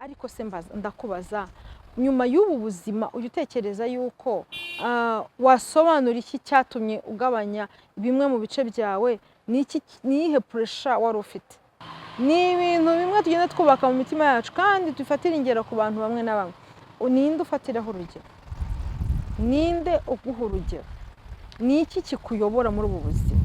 ariko se ndakubaza nyuma y'ubu buzima ujya utekereza yuko wasobanura iki cyatumye ugabanya bimwe mu bice byawe niyihe pressure wari ufite? Ni ibintu bimwe tugenda twubaka mu mitima yacu kandi dufatira ingero ku bantu bamwe na bamwe. Ninde ufatiraho urugero? Ninde uguha urugero? Ni iki kikuyobora muri ubu buzima?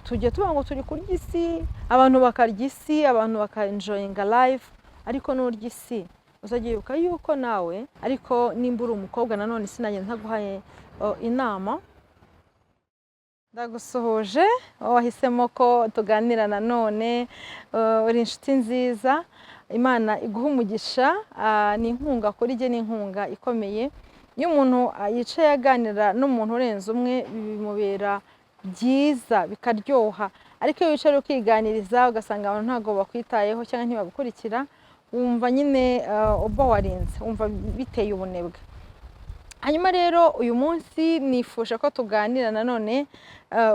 Tujye tuvuga ngo turi kurya isi, abantu bakarya isi, abantu baka-enjoyinga life, ariko n'urya isi uzagiye yuka yuko nawe, ariko nimba uri umukobwa nanone sinagenda ntaguhaye inama. Ndagusuhuje wahisemo ko tuganira nanone, uri inshuti nziza, Imana iguha umugisha. Ni inkunga kuri jye, ni inkunga ikomeye. Iyo umuntu yicaye aganira n'umuntu urenze umwe bimubera byiza bikaryoha, ariko iyo wicaye ukiganiriza ugasanga abantu ntago bakwitayeho cyangwa ntibagukurikira, wumva nyine uba warinze, wumva biteye ubunebwe. Hanyuma rero uyu munsi nifuje ko tuganira nanone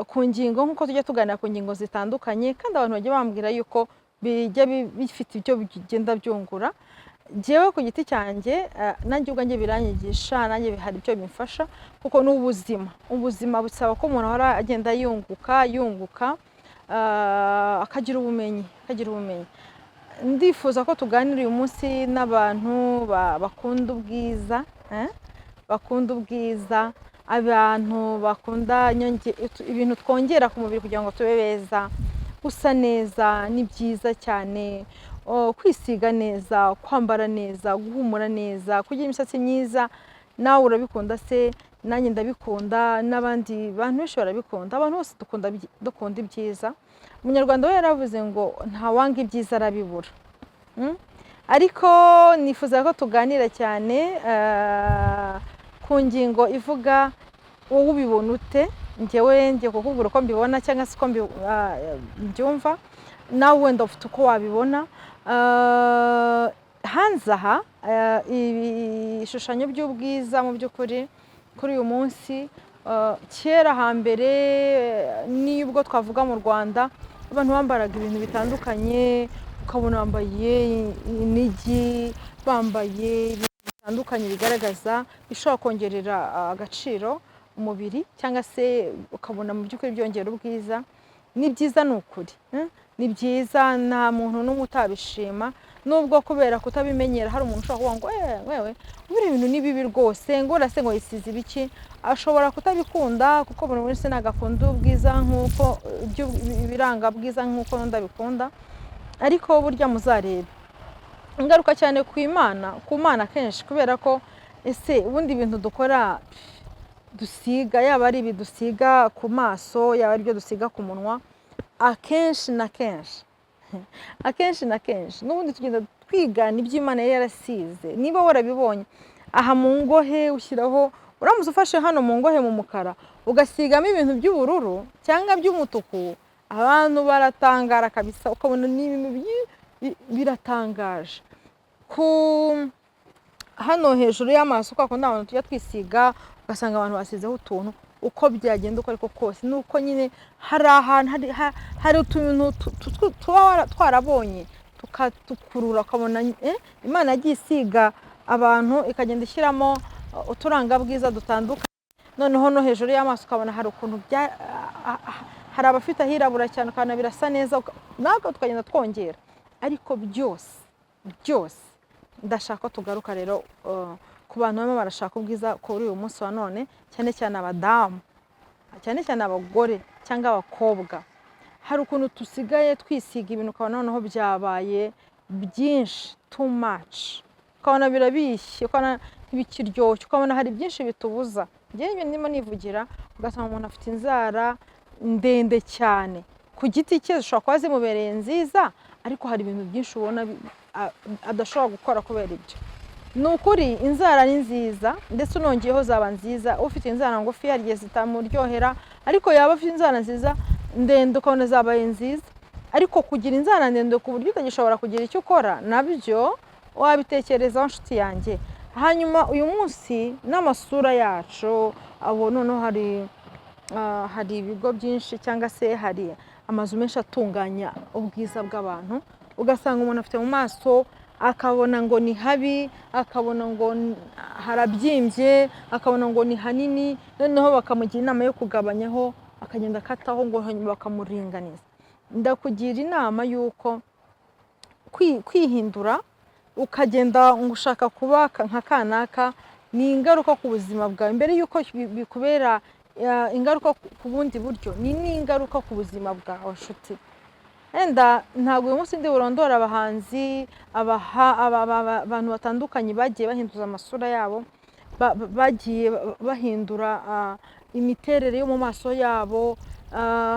ku ngingo nk'uko tujya tuganira ku ngingo zitandukanye, kandi abantu bajya bambwira yuko bijya bifite ibyo bigenda byungura. Jewe ku giti cyanjye nanjye ubwanjye biranyigisha, nanjye hari ibyo bimfasha, kuko ubuzima busaba ko umuntu ahora agenda yunguka akagira ubumenyi. Ndifuza ko tuganira uyu munsi n'abantu bakunda ubwiza, abantu bakunda ibintu twongera ku mubiri kugira ngo tube beza. Gusa neza ni byiza cyane, kwisiga neza, kwambara neza, guhumura neza, kugira imisatsi myiza. Nawe urabikunda se? Nanjye ndabikunda, n'abandi bantu benshi barabikunda. Abantu bose dukunda ibyiza. Umunyarwanda we yaravuze ngo nta wanga ibyiza arabibura. Ariko nifuza ko tuganira cyane ku ngingo ivuga wowe ubibona ute. Njyewe ngiye kukubwira uko mbibona cyangwa se uko mbyumva, nawe wenda ufite uko wabibona. Hanze aha ibishushanyo by'ubwiza mu by'ukuri kuri uyu munsi, kera hambere n'ubwo twavuga mu Rwanda, abantu bambaraga ibintu bitandukanye, ukabona bambaye inigi, bambaye ibintu bitandukanye bigaragaza bishobora kongerera agaciro umubiri, cyangwa se ukabona mu by'ukuri byongera ubwiza. Ni byiza, ni ukuri, ni byiza, nta muntu n'umwe utabishima, nubwo kubera kutabimenyera hari umuntu ushobora kuvuga ngo wewe buri bintu ni bibi rwose, ngo urase ngo yisize ibiki. Ashobora kutabikunda kuko buri wese nagakunda ubwiza nk'uko ibiranga bwiza nk'uko ndabikunda, ariko burya muzarebe ingaruka cyane ku Mana kenshi, kubera ko ese ubundi ibintu dukora dusiga, yaba ari ibidusiga ku maso, yaba ari ibyo dusiga ku munwa, akenshi na kenshi n'ubundi tugenda twigana ibyo Imana yari yarasize. Niba warabibonye aha mu ngohe ushyiraho, uramutse ufashe hano mu ngohe mu mukara ugasigamo ibintu by'ubururu cyangwa by'umutuku, abantu baratangara kabisa, ukabona ni ibintu biratangaje. Hano hejuru y'amaso kwa kundi abantu tujya twisiga, ugasanga abantu basizeho utuntu, uko byagenda uko ariko kose nuko nyine hari ahantu hari utuntu tuba twarabonye tukatukurura, ukabona Imana yagiye isiga abantu ikagenda ishyiramo uturangabwiza dutandukanye. Noneho no hejuru y'amaso ukabona hari ukuntu hari abafite ahirabura cyane, ukabona birasa neza, natwe tukagenda twongera. Ariko byose ndashaka ko tugaruka rero ku bantu bamwe barashaka ubwiza kuri uyu munsi wa none, cyane cyane abadamu, cyane cyane abagore cyangwa abakobwa. Hari ukuntu tusigaye twisiga ibintu ukabona noneho byabaye byinshi, too much, ukabona birabishye, ukabona ntibikiryoshye, ukabona hari byinshi bitubuza. Njyewe ndimo nivugira, ugasanga umuntu afite inzara ndende cyane, ku giti cye zishobora kuba zimubereye nziza, ariko hari ibintu byinshi ubona adashobora gukora kubera ibyo. Ni ukuri inzara ni nziza, ndetse unongeyeho zaba nziza. Ufite inzara ngufi hari igihe zitamuryohera, ariko yaba afite inzara nziza ndende ukabona zabaye nziza. Ariko kugira inzara ndende ku buryo utagishobora kugira icyo ukora, nabyo wabitekerezaho nshuti yanjye. Hanyuma uyu munsi n'amasura yacu, abo noneho hari ibigo byinshi cyangwa se hari amazu menshi atunganya ubwiza bw'abantu, ugasanga umuntu afite mu maso akabona ngo ni habi, akabona ngo harabyimbye, akabona ngo ni hanini, noneho bakamugira inama yo kugabanyaho, akagenda akataho ngo bakamuringaniza. Ndakugira inama y'uko kwihindura ukagenda ushaka kuba nka kanaka ni ingaruka ku buzima bwawe, mbere y'uko bikubera ingaruka ku bundi buryo, ni n'ingaruka ku buzima bwawe nshuti. Enda ntabwo uyu munsi ndi burondora abahanzi abantu batandukanye bagiye bahinduza amasura yabo, bagiye bahindura imiterere yo mu maso yabo,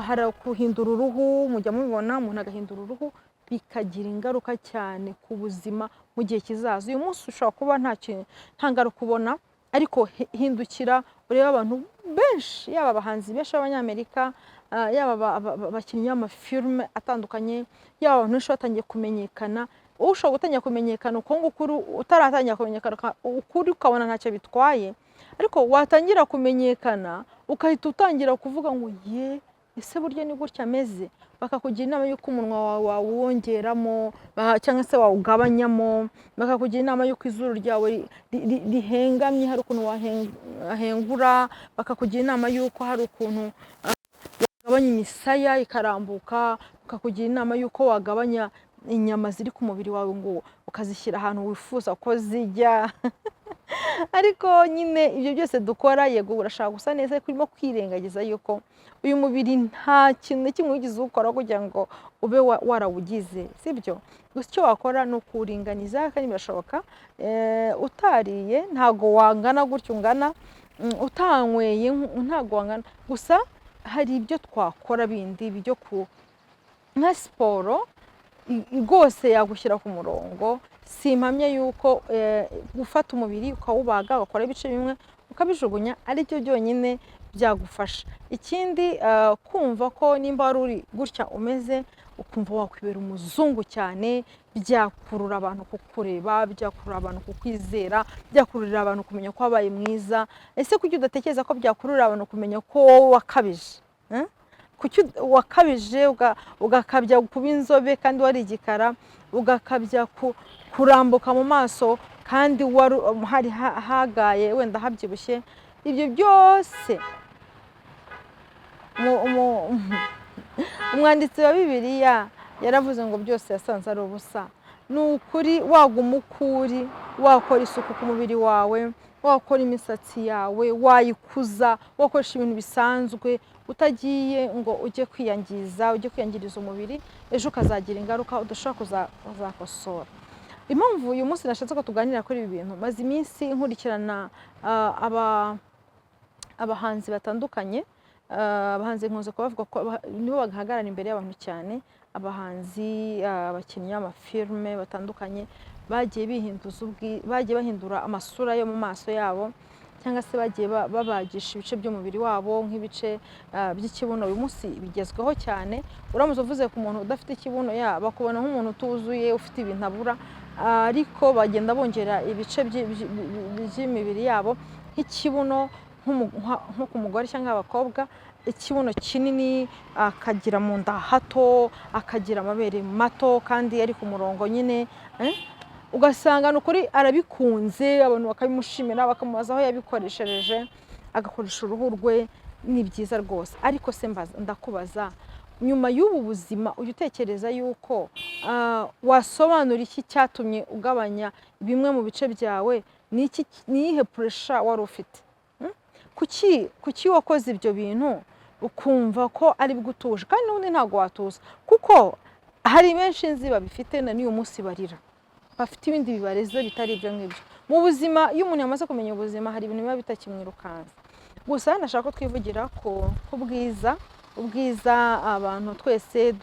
hari guhindura uruhu, mujya mubibona umuntu agahindura uruhu bikagira ingaruka cyane ku buzima mu gihe kizaza. Uyu munsi ushobora kuba nta ngaruka ubona, ariko hindukira urebe abantu benshi, yaba abahanzi benshi b'Abanyamerika, yaba abakinnyi b'amafilme atandukanye, yaba abantu benshi batangiye kumenyekana. Ushobora gutangira kumenyekana uko ngukuru utaratangira kumenyekana ukuri ukabona ntacyo bitwaye, ariko watangira kumenyekana ukahita utangira kuvuga ngo ese burya ni gutya ameze, bakakugira inama y'uko umunwa wawe wawongeramo cyangwa se wawugabanyamo, bakakugira inama y'uko izuru ryawe rihengamye hari ukuntu wahengura, bakakugira inama y'uko hari ukuntu wagabanya imisaya ikarambuka, bakakugira inama y'uko wagabanya inyama ziri ku mubiri wawe ngo ukazishyira ahantu wifuza ko zijya. Ariko nyine ibyo byose dukora, yego urashaka gusa neza, ariko urimo kwirengagiza yuko uyu mubiri nta kintu na kimwe wigeze ukora kugira ngo ube warawugize, sibyo? Gusa icyo wakora ni ukuringaniza, kandi birashoboka. Utariye ntago wangana gutyo ungana, utanyweye ntago wangana. Gusa hari ibyo twakora bindi byo nka siporo rwose yagushyira ku murongo. Simpamye yuko gufata umubiri ukawubaga ugakora ibice bimwe ukabijugunya ari byo byonyine byagufasha. Ikindi kumva ko nimba wari uri gutya umeze, ukumva wakwibera umuzungu cyane, byakurura abantu kukureba, byakurura abantu kukwizera, byakururira abantu kumenya ko wabaye mwiza. Ese kuki udatekereza ko byakururira abantu kumenya ko wowe wakabije? Kuki wakabije ugakabya kuba inzobe kandi wari igikara, ugakabya kurambuka mu maso kandi hari hagaye wenda habyibushye? Ibyo byose umwanditsi wa Bibiliya yaravuze ngo byose yasanze ari ubusa. Ni ukuri waguma ukuri, wakora isuku ku mubiri wawe, wakora imisatsi yawe, wayikuza, wakoresha ibintu bisanzwe, utagiye ngo ujye kwiyangiriza umubiri, ejo ukazagira ingaruka udashobora kuzakosora. Impamvu uyu munsi nashatse ko tuganira kuri ibi bintu, maze iminsi nkurikirana abahanzi batandukanye, abahanzi nkunze kubavuga ko nibo bagahagarara imbere y'abantu cyane, abahanzi, abakinnyi b'amafilme batandukanye bagiye bahindura amasura yo mu maso yabo, cyangwa se bagiye babagisha ibice by'umubiri wabo nk'ibice by'ikibuno. Uyu munsi bigezweho cyane, uramutse uvuze ku muntu udafite ikibuno bakubona nk'umuntu utuzuye ufite ibintu abura, ariko bagenda bongera ibice by'imibiri yabo, nk'ikibuno nko ku mugore cyangwa abakobwa, ikibuno kinini, akagira mu nda hato, akagira amabere mato kandi ari ku murongo nyine, ugasanga n'ukuri arabikunze, abantu bakabimushimira, bakamubaza aho yabikoreshereje, agakoresha uruhu rwe. Ni byiza rwose, ariko se ndakubaza, nyuma y'ubu buzima ujya utekereza yuko wasobanura iki cyatumye ugabanya bimwe mu bice byawe? Ni iyihe puresha wari ufite? Kuki wakoze ibyo bintu ukumva ko ari bwo utuje? Kandi n'ubundi ntabwo watuza, kuko hari benshi nzi babifite na n'uyu munsi barira, bafite ibindi bibareze bitari ibyo ngibyo mu buzima. Iyo umuntu yamaze kumenya ubuzima, hari ibintu biba bitakimwirukansa. Gusa ndashaka ko twivugira ku ubwiza abantu twese.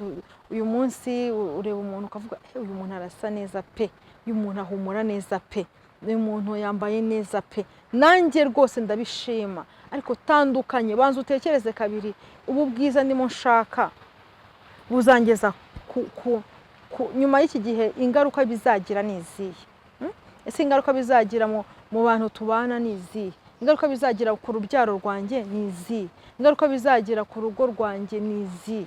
Uyu munsi ureba umuntu ukavuga uyu muntu arasa neza pe, uyu muntu ahumura neza pe, uyu muntu yambaye neza pe, nanjye rwose ndabishima. Ariko tandukanye, banza utekereze kabiri, ubu bwiza ndimo nshaka buzangeza nyuma y'iki gihe ingaruka bizagira ni izihe? Ese ingaruka bizagira mu bantu tubana ni izihe? Ingaruka bizagira ku rubyaro rwanjye ni izihe? Ingaruka bizagira ku rugo rwanjye ni izihe?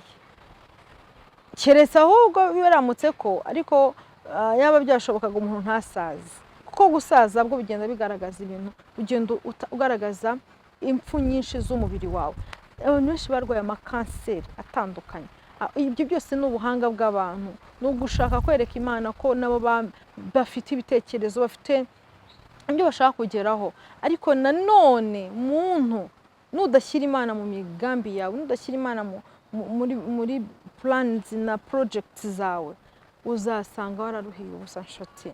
Keretse ahubwo biramutse ko ariko yaba byashobokaga umuntu ntasaze, kuko gusaza bwo bigenda bigaragaza ibintu, ugenda ugaragaza impfu nyinshi z'umubiri wawe. Abantu benshi barwaye amakanseri atandukanye. Ibyo byose ni ubuhanga bw'abantu, ni ugushaka kwereka Imana ko nabo bafite ibitekerezo, bafite ibyo bashaka kugeraho. Ariko nanone muntu nudashyira Imana mu migambi yawe, nudashyira Imana muri plans na projects zawe, uzasanga wararuhiye ubusa nshuti.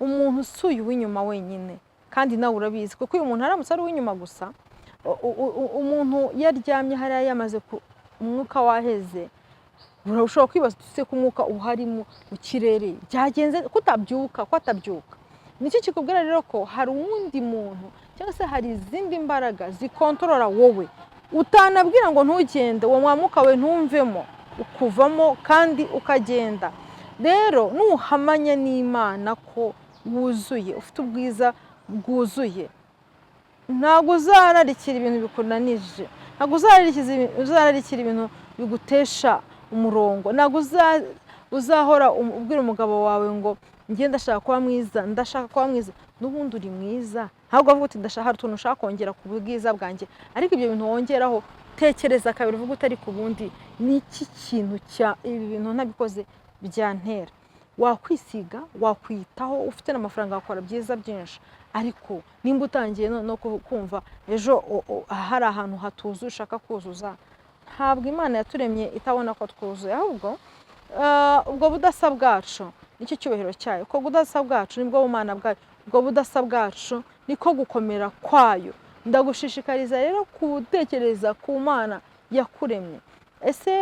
Umuntu usuye uw'inyuma wenyine, kandi nawe urabizi, kuko uyu muntu aramutse ari uw'inyuma gusa, umuntu yaryamye hariya yamaze umwuka waheze, urashobora kwibaza ese ko umwuka uhari mu kirere byagenze kutabyuka, ko atabyuka. Nicyo kikubwira rero ko hari uwundi muntu cyangwa se hari izindi mbaraga zikontorora wowe, utanabwira ngo ntugende, uwo mwuka we ntumvemo, ukuvamo kandi ukagenda. Rero nuhamanya n'Imana ko wuzuye, ufite ubwiza bwuzuye, ntabwo uzararikira ibintu bikunanije, ntabwo uzararikira ibintu bigutesha umurongo, ntabwo uzahora ubwira umugabo wawe ngo njye ndashaka kuba mwiza, ndashaka kuba mwiza. N'ubundi uri mwiza, ntabwo avuga uti ndashaka utuntu ushaka kongera ku bwiza bwanjye, ariko ibyo bintu wongeraho tekereza kabiri, uvuga utari ku bundi ni iki kintu cya ibi bintu ntabikoze byantera. Wakwisiga, wakwitaho, ufite n'amafaranga wakora byiza byinshi, ariko nimba utangiye no kumva ejo hari ahantu hatuzuye ushaka kuzuza, ntabwo Imana yaturemye itabona ko twuzuye, ahubwo ubwo budasa bwacu nicyo cyubahiro cyayo, ko budasa bwacu nibwo bumana bwayo, ubwo budasa bwacu niko gukomera kwayo. Ndagushishikariza rero gutekereza ku Mana yakuremye. Ese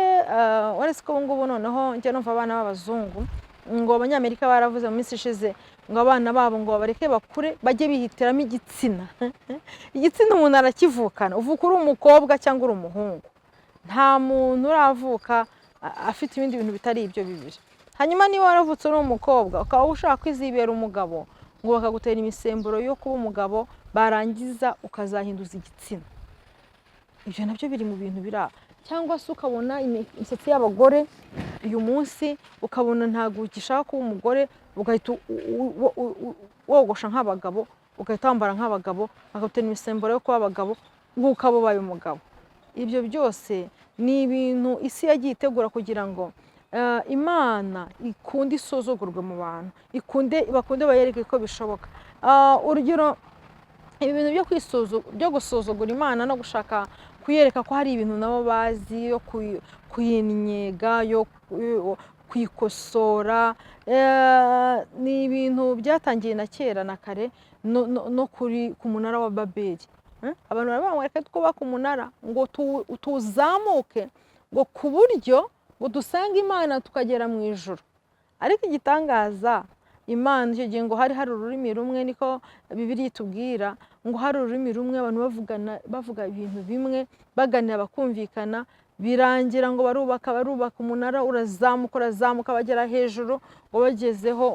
waretse ko ngubu noneho njye numva abana b'abazungu ngo Abanyamerika baravuze mu minsi ishize ngo abana babo ngo babareke bakure bajye bihitiramo igitsina. Igitsina umuntu arakivukana, uvuka uri umukobwa cyangwa uri umuhungu, nta muntu uravuka afite ibindi bintu bitari ibyo bibiri. Hanyuma niba waravutse uri umukobwa ukaba ushaka kwizibera umugabo, ngo bakagutera imisemburo yo kuba umugabo, barangiza ukazahinduza igitsina. Ibyo nabyo biri mu bintu bira. Cyangwa se ukabona imisatsi y'abagore uyu munsi, ukabona ntabwo ugishaka kuba umugore, ugahita wogosha nk'abagabo, ugahita wambara nk'abagabo, bakagutera imisemburo yo kuba abagabo, ukaba ubaye umugabo. Ibyo byose ni ibintu isi yagiye itegura kugira ngo Imana ikunde isuzugurwe mu bantu, bakunde bayereke ko bishoboka. Urugero, ibi bintu byo gusuzugura Imana no gushaka kuyereka ko hari ibintu nabo bazi, yo kuyinyega, yo kuyikosora, ni ibintu byatangiye na kera na kare, no ku munara wa Babeli. Abantu baravuga reka twubake umunara ngo tuzamuke, ngo ku buryo ngo dusange Imana tukagera mu ijuru. Ariko igitangaza, Imana icyo gihe ngo hari ururimi rumwe, niko Bibiliya itubwira, ngo hari ururimi rumwe, abantu bavuga ibintu bimwe, baganira bakumvikana, birangira ngo barubaka umunara, urazamuka bagera hejuru, ngo bagezeho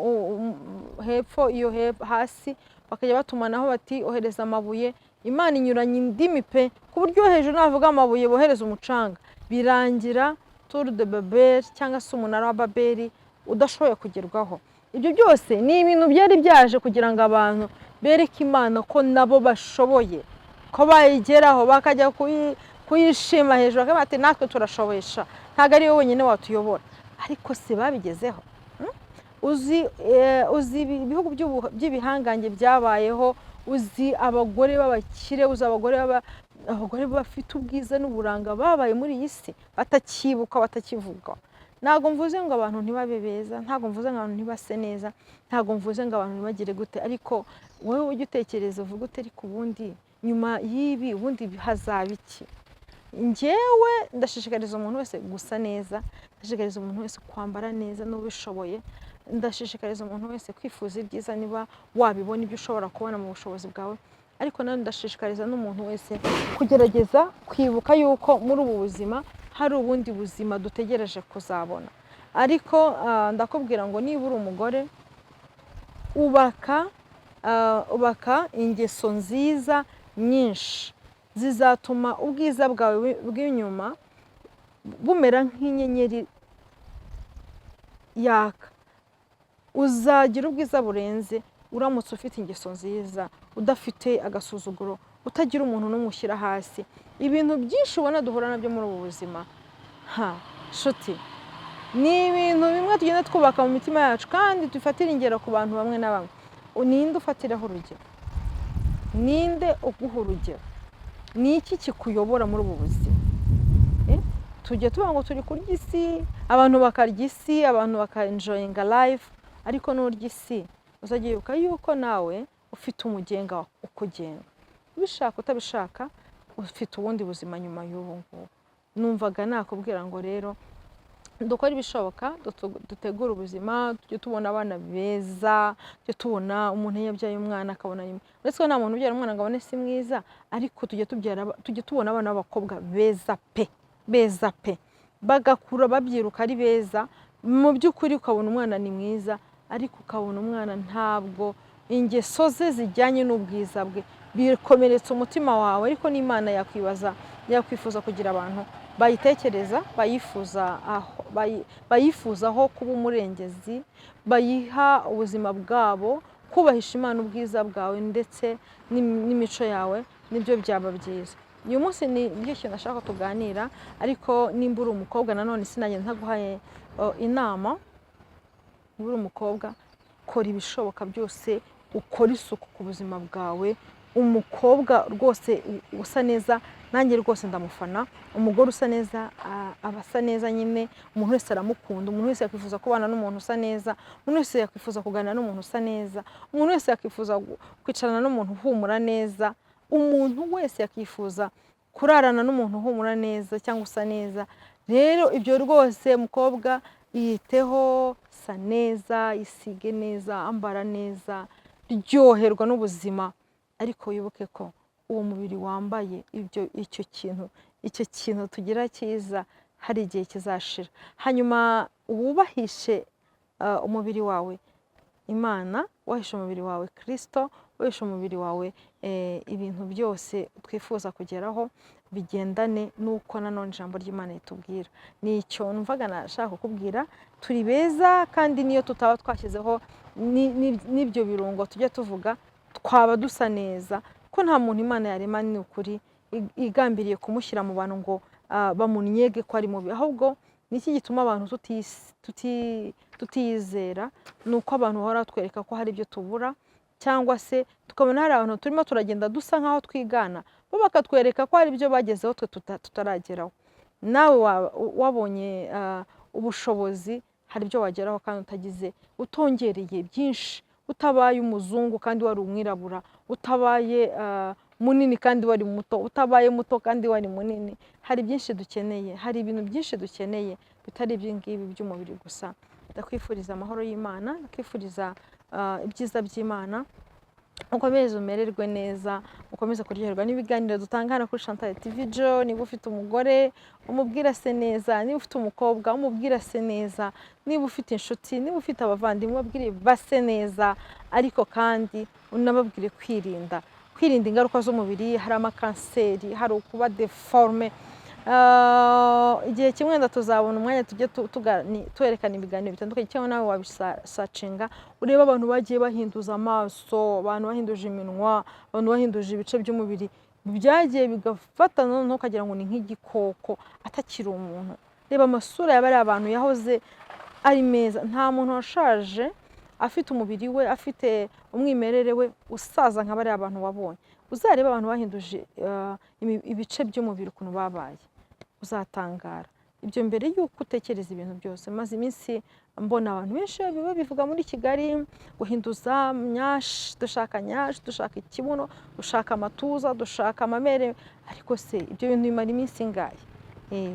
hepfo iyo hasi bakajya batumanaho bati ohereza amabuye. Imana inyuranye indimi pe, ku buryo hejuru navuga amabuye bohereza umucanga. Birangira Tour de Babel cyangwa se umunara wa Babeli udashoboye kugerwaho. Ibyo byose ni ibintu byari byaje kugira ngo abantu bereke Imana ko nabo bashoboye, ko bayigeraho, bakajya kuyishima hejuru, bakavuga ati natwe turashoboyesha, ntabwo ari wowe wenyine watuyobora. Ariko se babigezeho? Uzi ibihugu by'ibihangange byabayeho, uzi abagore b'abakire, uzi abagore bafite ubwiza n'uburanga babaye muri iyi si, batakibuka, batakivugwa. Ntabwo mvuze ngo abantu ntibabe beza, ntabwo mvuze ngo abantu ntibase neza, ntabwo mvuze ngo abantu ntibagire gute, ariko wowe ujye utekereza, uvuga ute ariko ubundi nyuma y'ibi ubundi hazaba iki? Njyewe ndashishikariza umuntu wese gusa neza, ndashishikariza umuntu wese kwambara neza n'ubishoboye, ndashishikariza umuntu wese kwifuza ibyiza niba wabibona ibyo ushobora kubona mu bushobozi bwawe, ariko nanone ndashishikariza n'umuntu wese kugerageza kwibuka yuko muri ubu buzima hari ubundi buzima dutegereje kuzabona. Ariko ndakubwira ngo niba uri umugore, ubaka ingeso nziza nyinshi zizatuma ubwiza bwawe bw'inyuma bumera nk'inyenyeri yaka. uzagira ubwiza burenze uramutse ufite ingeso nziza, udafite agasuzuguro, utagira umuntu n'umushyira hasi. Ibintu byinshi ubona duhura nabyo muri ubu buzima, nshuti, ni ibintu bimwe tugenda twubaka mu mitima yacu kandi dufatira ingero ku bantu bamwe na bamwe. Ninde ufatiraho urugero? Ninde uguha urugero? Ni iki kikuyobora muri ubu buzima? Tujye tuvuga ngo turi kurya isi, abantu bakarya isi, abantu baka-enjoyinga life, ariko n'urya isi uzajya wibuka yuko nawe ufite umugenga ukugenga. Ubishaka utabishaka ufite ubundi buzima nyuma y'ubu ngubu. Numvaga nakubwira ngo rero dukora ibishoboka, dutegura ubuzima, tujye tubona abana beza, tujye tubona umuntu yabyaye umwana akabona uretse ko nta muntu ubyara umwana ngo abone si mwiza, ariko tujye tubona abana b'abakobwa beza pe, bagakura babyiruka ari beza. Mu by'ukuri ukabona umwana ni mwiza, ariko ukabona umwana ntabwo ingeso ze zijyanye n'ubwiza bwe, bikomeretsa umutima wawe. Ariko n'Imana yakwifuza kugira abantu bayitekereza, bayifuzaho kuba umurengezi, bayiha ubuzima bwabo, kubahisha Imana ubwiza bwawe ndetse n'imico yawe, nibyo byaba byiza. Uyu munsi nicyo kintu nashaka tuganira, ariko nimba uri umukobwa nanone sinagenda ntaguhaye inama. Niba uri umukobwa, kora ibishoboka byose, ukora isuku ku buzima bwawe. Umukobwa rwose usa neza, nanjye rwose ndamufana. Umugore usa neza aba asa neza nyine, umuntu wese aramukunda, umuntu wese yakwifuza kubana n'umuntu usa neza, umuntu wese yakwifuza kuganira n'umuntu usa neza, umuntu wese yakwifuza kwicarana n'umuntu uhumura neza, umuntu wese yakifuza kurarana n'umuntu uhumura neza cyangwa usa neza. Rero ibyo rwose mukobwa yiteho, sa neza, isige neza, ambara neza, ryoherwa n'ubuzima, ariko wibuke ko uwo mubiri wambaye icyo kintu tugira cyiza hari igihe kizashira. Hanyuma wubahishe umubiri wawe Imana, wahishe umubiri wawe Kristo, wahishe umubiri wawe ibintu byose twifuza kugeraho bigendane nuko nanone ijambo ry'Imana ritubwira. Nicyo numvaga nashaka kukubwira. Turi beza, kandi niyo tutaba twashyizeho n'ibyo birungo tujya tuvuga, twaba dusa neza, ko nta muntu Imana yarema ni ukuri igambiriye kumushyira mu bantu ngo bamunyege ko ari mubi. Ahubwo niki gituma abantu tutiyizera? Nuko abantu bahora batwereka ko hari ibyo tubura, cyangwa se tukabona hari abantu turimo turagenda dusa nkaho twigana, bo bakatwereka ko hari ibyo bagezeho twe tutarageraho. Nawe wabonye ubushobozi, hari ibyo wageraho kandi utagize, utongereye byinshi, utabaye umuzungu kandi wari umwirabura, utabaye munini kandi wari muto, utabaye muto kandi wari munini. Hari byinshi dukeneye, hari ibintu byinshi dukeneye bitari iby'ingibi by'umubiri gusa. Ndakwifuriza amahoro y'Imana, ndakwifuriza ibyiza by'Imana. Ukomeze umererwe neza, ukomeze kuryoherwa n'ibiganiro dutanga hano kuri Chantal TV Jo. Niba ufite umugore umubwira se neza, niba ufite umukobwa umubwira se neza, niba ufite inshuti, niba ufite abavandimwe ubabwire base neza, ariko kandi unababwire kwirinda ingaruka z'umubiri. Hari amakanseri, hari ukuba deforme. Igihe kimwe tuzabona umwanya tujye twerekana ibiganiro bitandukanye, cyangwa nawe wabisacinga ureba abantu bagiye bahinduza amaso, abantu bahinduje iminwa, abantu bahinduje ibice by'umubiri, byagiye bigafata noneho ukagira ngo ni nk'igikoko atakiri umuntu. Reba amasura y'abari abantu yahoze ari meza. Nta muntu washaje afite umubiri we, afite umwimerere we usaza nka bari abantu wabonye. Uzareba abantu bahinduje ibice by'umubiri ukuntu babaye, uzatangara. Ibyo mbere y'uko utekereza ibintu byose. Maze iminsi mbona abantu benshi babivuga muri Kigali, guhinduza nyashi, dushaka nyashi, dushaka ikibuno, dushaka amatuza, dushaka amamere. Ariko se ibyo bintu bimara iminsi ingahe?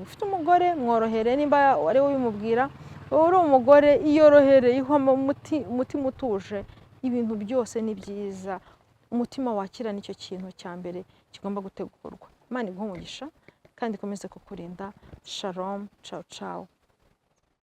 Ufite umugore mworohere, nimba wari ubimubwira, uri umugore iyorohere, ihwa umutima utuje, ibintu byose ni byiza. Umutima wakira nicyo kintu cya mbere kigomba gutegurwa. Imana iguhe umugisha kandi ikomeze kukurinda. Shalom, ciao ciao.